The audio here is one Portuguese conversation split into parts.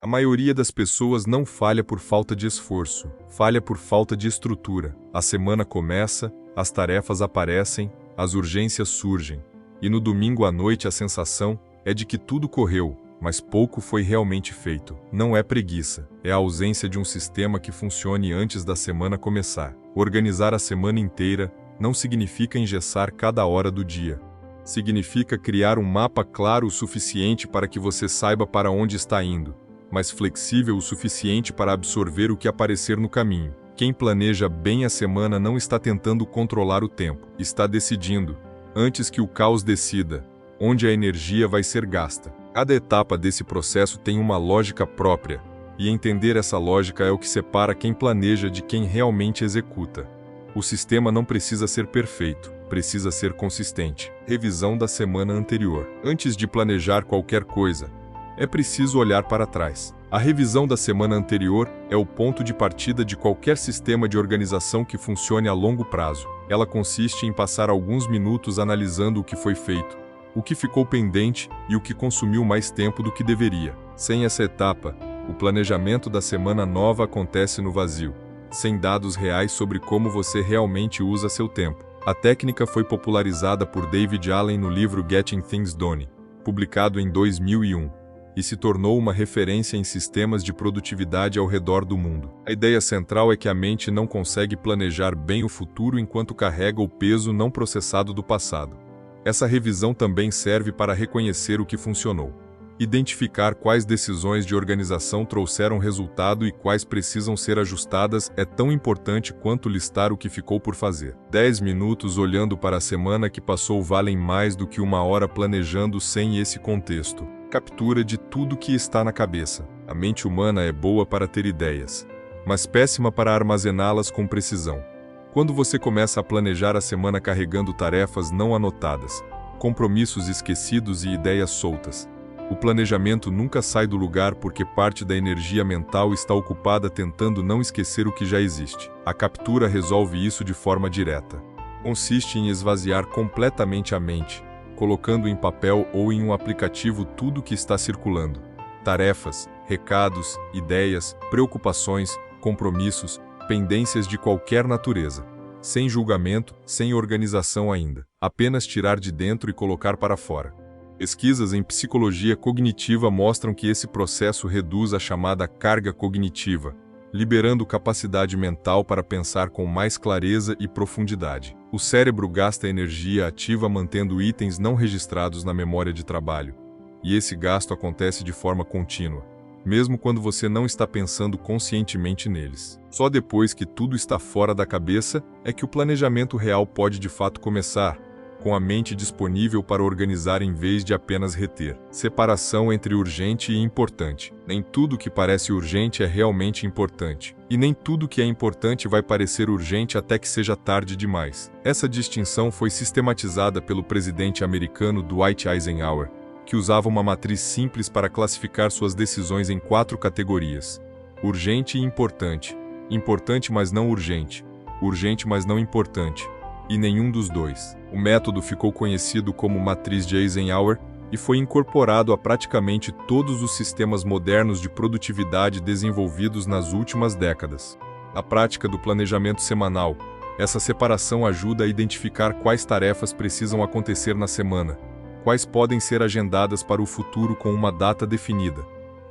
A maioria das pessoas não falha por falta de esforço, falha por falta de estrutura. A semana começa, as tarefas aparecem, as urgências surgem. E no domingo à noite a sensação é de que tudo correu, mas pouco foi realmente feito. Não é preguiça, é a ausência de um sistema que funcione antes da semana começar. Organizar a semana inteira não significa engessar cada hora do dia. Significa criar um mapa claro o suficiente para que você saiba para onde está indo, mas flexível o suficiente para absorver o que aparecer no caminho. Quem planeja bem a semana não está tentando controlar o tempo, está decidindo, antes que o caos decida, onde a energia vai ser gasta. Cada etapa desse processo tem uma lógica própria, e entender essa lógica é o que separa quem planeja de quem realmente executa. O sistema não precisa ser perfeito, precisa ser consistente. Revisão da semana anterior. Antes de planejar qualquer coisa, é preciso olhar para trás. A revisão da semana anterior é o ponto de partida de qualquer sistema de organização que funcione a longo prazo. Ela consiste em passar alguns minutos analisando o que foi feito, o que ficou pendente e o que consumiu mais tempo do que deveria. Sem essa etapa, o planejamento da semana nova acontece no vazio, sem dados reais sobre como você realmente usa seu tempo. A técnica foi popularizada por David Allen no livro Getting Things Done, publicado em 2001. E se tornou uma referência em sistemas de produtividade ao redor do mundo. A ideia central é que a mente não consegue planejar bem o futuro enquanto carrega o peso não processado do passado. Essa revisão também serve para reconhecer o que funcionou. Identificar quais decisões de organização trouxeram resultado e quais precisam ser ajustadas é tão importante quanto listar o que ficou por fazer. 10 minutos olhando para a semana que passou valem mais do que uma hora planejando sem esse contexto. Captura de tudo que está na cabeça. A mente humana é boa para ter ideias, mas péssima para armazená-las com precisão. Quando você começa a planejar a semana carregando tarefas não anotadas, compromissos esquecidos e ideias soltas, o planejamento nunca sai do lugar porque parte da energia mental está ocupada tentando não esquecer o que já existe. A captura resolve isso de forma direta. Consiste em esvaziar completamente a mente, colocando em papel ou em um aplicativo tudo o que está circulando. Tarefas, recados, ideias, preocupações, compromissos, pendências de qualquer natureza. Sem julgamento, sem organização ainda. Apenas tirar de dentro e colocar para fora. Pesquisas em psicologia cognitiva mostram que esse processo reduz a chamada carga cognitiva, liberando capacidade mental para pensar com mais clareza e profundidade. O cérebro gasta energia ativa mantendo itens não registrados na memória de trabalho, e esse gasto acontece de forma contínua, mesmo quando você não está pensando conscientemente neles. Só depois que tudo está fora da cabeça é que o planejamento real pode de fato começar, com a mente disponível para organizar em vez de apenas reter. Separação entre urgente e importante. Nem tudo que parece urgente é realmente importante. E nem tudo que é importante vai parecer urgente até que seja tarde demais. Essa distinção foi sistematizada pelo presidente americano Dwight Eisenhower, que usava uma matriz simples para classificar suas decisões em 4 categorias: urgente e importante, importante mas não urgente, urgente mas não importante, e nenhum dos dois. O método ficou conhecido como matriz de Eisenhower e foi incorporado a praticamente todos os sistemas modernos de produtividade desenvolvidos nas últimas décadas. Na prática do planejamento semanal, essa separação ajuda a identificar quais tarefas precisam acontecer na semana, quais podem ser agendadas para o futuro com uma data definida,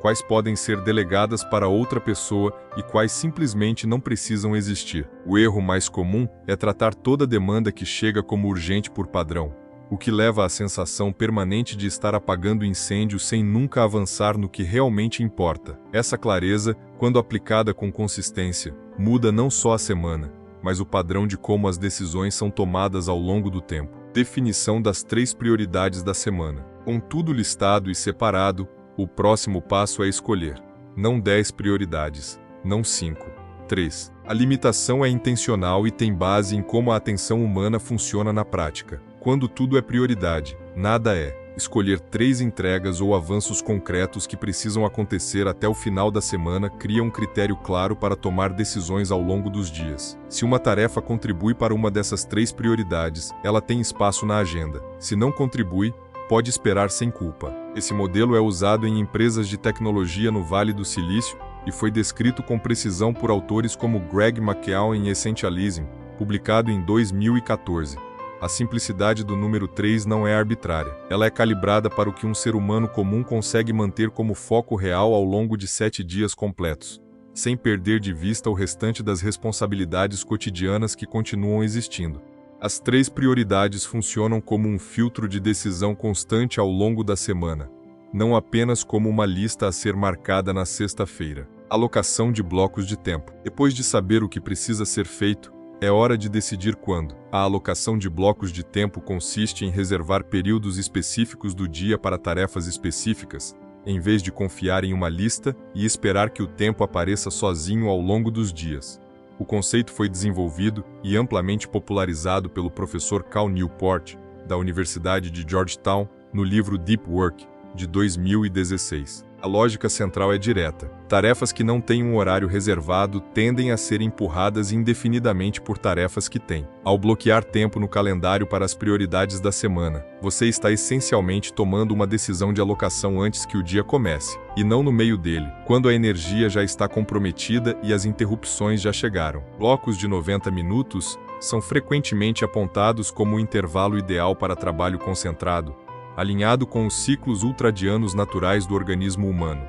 quais podem ser delegadas para outra pessoa e quais simplesmente não precisam existir. O erro mais comum é tratar toda demanda que chega como urgente por padrão, o que leva à sensação permanente de estar apagando incêndio sem nunca avançar no que realmente importa. Essa clareza, quando aplicada com consistência, muda não só a semana, mas o padrão de como as decisões são tomadas ao longo do tempo. Definição das 3 prioridades da semana. Com tudo listado e separado, o próximo passo é escolher, não 10 prioridades, não 5. 3. A limitação é intencional e tem base em como a atenção humana funciona na prática. Quando tudo é prioridade, nada é. Escolher 3 entregas ou avanços concretos que precisam acontecer até o final da semana cria um critério claro para tomar decisões ao longo dos dias. Se uma tarefa contribui para uma dessas 3 prioridades, ela tem espaço na agenda. Se não contribui, pode esperar sem culpa. Esse modelo é usado em empresas de tecnologia no Vale do Silício e foi descrito com precisão por autores como Greg McKeown em Essentialism, publicado em 2014. A simplicidade do número 3 não é arbitrária. Ela é calibrada para o que um ser humano comum consegue manter como foco real ao longo de 7 dias completos, sem perder de vista o restante das responsabilidades cotidianas que continuam existindo. As 3 prioridades funcionam como um filtro de decisão constante ao longo da semana, não apenas como uma lista a ser marcada na sexta-feira. Alocação de blocos de tempo. Depois de saber o que precisa ser feito, é hora de decidir quando. A alocação de blocos de tempo consiste em reservar períodos específicos do dia para tarefas específicas, em vez de confiar em uma lista e esperar que o tempo apareça sozinho ao longo dos dias. O conceito foi desenvolvido e amplamente popularizado pelo professor Cal Newport, da Universidade de Georgetown, no livro Deep Work, de 2016. A lógica central é direta. Tarefas que não têm um horário reservado tendem a ser empurradas indefinidamente por tarefas que têm. Ao bloquear tempo no calendário para as prioridades da semana, você está essencialmente tomando uma decisão de alocação antes que o dia comece, e não no meio dele, quando a energia já está comprometida e as interrupções já chegaram. Blocos de 90 minutos são frequentemente apontados como o intervalo ideal para trabalho concentrado, alinhado com os ciclos ultradianos naturais do organismo humano.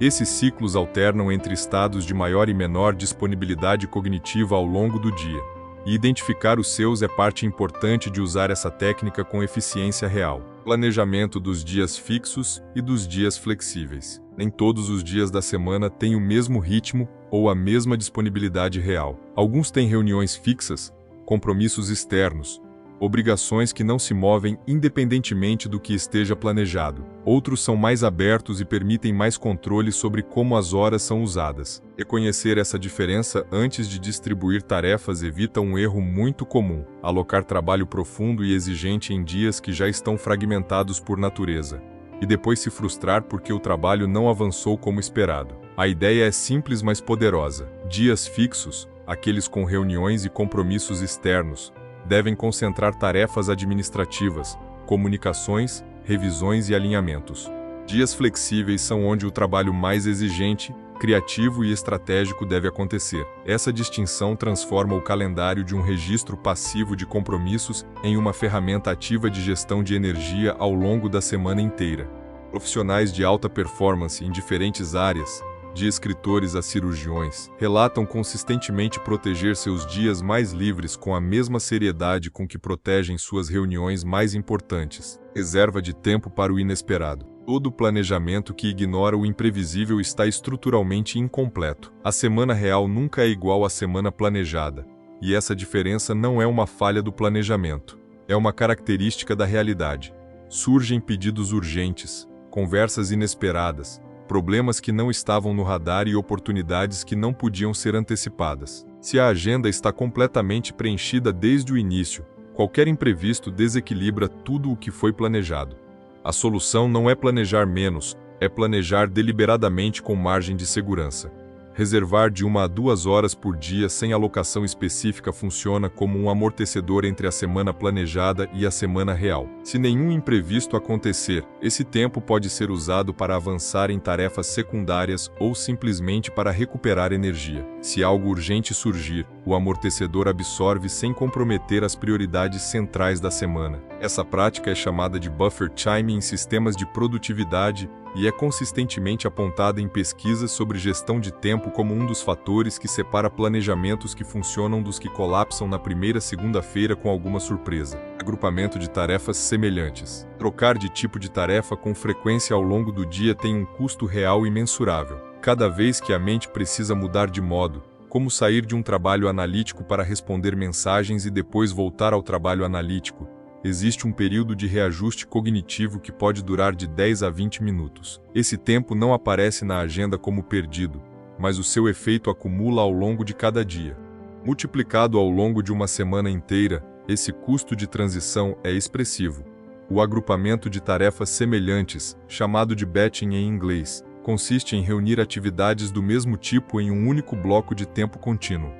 Esses ciclos alternam entre estados de maior e menor disponibilidade cognitiva ao longo do dia, e identificar os seus é parte importante de usar essa técnica com eficiência real. Planejamento dos dias fixos e dos dias flexíveis. Nem todos os dias da semana têm o mesmo ritmo ou a mesma disponibilidade real. Alguns têm reuniões fixas, compromissos externos, obrigações que não se movem independentemente do que esteja planejado. Outros são mais abertos e permitem mais controle sobre como as horas são usadas. Reconhecer essa diferença antes de distribuir tarefas evita um erro muito comum: alocar trabalho profundo e exigente em dias que já estão fragmentados por natureza, e depois se frustrar porque o trabalho não avançou como esperado. A ideia é simples, mas poderosa. Dias fixos, aqueles com reuniões e compromissos externos, devem concentrar tarefas administrativas, comunicações, revisões e alinhamentos. Dias flexíveis são onde o trabalho mais exigente, criativo e estratégico deve acontecer. Essa distinção transforma o calendário de um registro passivo de compromissos em uma ferramenta ativa de gestão de energia ao longo da semana inteira. Profissionais de alta performance em diferentes áreas, de escritores a cirurgiões, relatam consistentemente proteger seus dias mais livres com a mesma seriedade com que protegem suas reuniões mais importantes. Reserva de tempo para o inesperado. Todo planejamento que ignora o imprevisível está estruturalmente incompleto. A semana real nunca é igual à semana planejada, e essa diferença não é uma falha do planejamento, é uma característica da realidade. Surgem pedidos urgentes, conversas inesperadas, problemas que não estavam no radar e oportunidades que não podiam ser antecipadas. Se a agenda está completamente preenchida desde o início, qualquer imprevisto desequilibra tudo o que foi planejado. A solução não é planejar menos, é planejar deliberadamente com margem de segurança. Reservar de 1 a 2 horas por dia sem alocação específica funciona como um amortecedor entre a semana planejada e a semana real. Se nenhum imprevisto acontecer, esse tempo pode ser usado para avançar em tarefas secundárias ou simplesmente para recuperar energia. Se algo urgente surgir, o amortecedor absorve sem comprometer as prioridades centrais da semana. Essa prática é chamada de buffer time em sistemas de produtividade e é consistentemente apontada em pesquisas sobre gestão de tempo como um dos fatores que separa planejamentos que funcionam dos que colapsam na primeira segunda-feira com alguma surpresa. Agrupamento de tarefas semelhantes. Trocar de tipo de tarefa com frequência ao longo do dia tem um custo real e mensurável. Cada vez que a mente precisa mudar de modo, como sair de um trabalho analítico para responder mensagens e depois voltar ao trabalho analítico, existe um período de reajuste cognitivo que pode durar de 10 a 20 minutos. Esse tempo não aparece na agenda como perdido, mas o seu efeito acumula ao longo de cada dia. Multiplicado ao longo de uma semana inteira, esse custo de transição é expressivo. O agrupamento de tarefas semelhantes, chamado de batching em inglês, consiste em reunir atividades do mesmo tipo em um único bloco de tempo contínuo.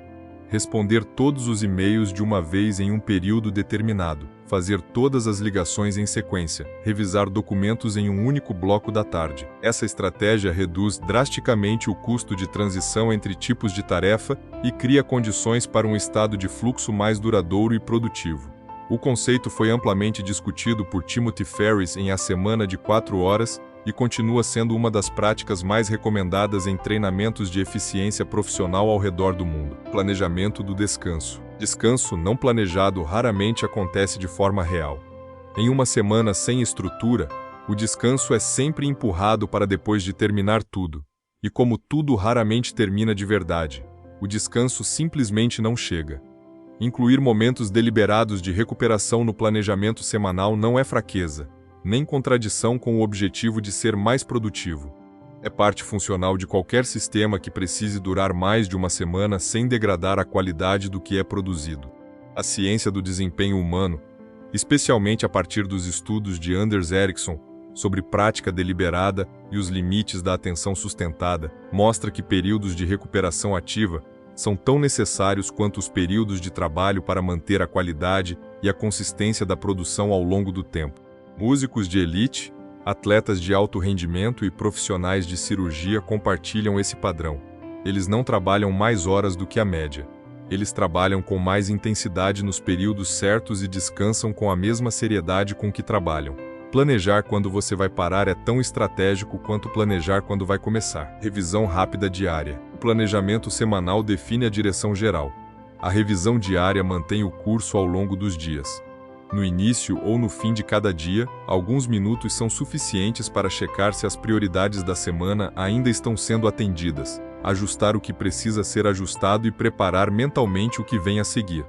responder todos os e-mails de uma vez em um período determinado, fazer todas as ligações em sequência, revisar documentos em um único bloco da tarde. Essa estratégia reduz drasticamente o custo de transição entre tipos de tarefa e cria condições para um estado de fluxo mais duradouro e produtivo. O conceito foi amplamente discutido por Timothy Ferriss em A Semana de 4 Horas e continua sendo uma das práticas mais recomendadas em treinamentos de eficiência profissional ao redor do mundo. Planejamento do descanso. Descanso não planejado raramente acontece de forma real. Em uma semana sem estrutura, o descanso é sempre empurrado para depois de terminar tudo. E como tudo raramente termina de verdade, o descanso simplesmente não chega. Incluir momentos deliberados de recuperação no planejamento semanal não é fraqueza, nem contradição com o objetivo de ser mais produtivo. É parte funcional de qualquer sistema que precise durar mais de uma semana sem degradar a qualidade do que é produzido. A ciência do desempenho humano, especialmente a partir dos estudos de Anders Ericsson sobre prática deliberada e os limites da atenção sustentada, mostra que períodos de recuperação ativa são tão necessários quanto os períodos de trabalho para manter a qualidade e a consistência da produção ao longo do tempo. Músicos de elite, atletas de alto rendimento e profissionais de cirurgia compartilham esse padrão. Eles não trabalham mais horas do que a média. Eles trabalham com mais intensidade nos períodos certos e descansam com a mesma seriedade com que trabalham. Planejar quando você vai parar é tão estratégico quanto planejar quando vai começar. Revisão rápida diária. O planejamento semanal define a direção geral. A revisão diária mantém o curso ao longo dos dias. No início ou no fim de cada dia, alguns minutos são suficientes para checar se as prioridades da semana ainda estão sendo atendidas, ajustar o que precisa ser ajustado e preparar mentalmente o que vem a seguir.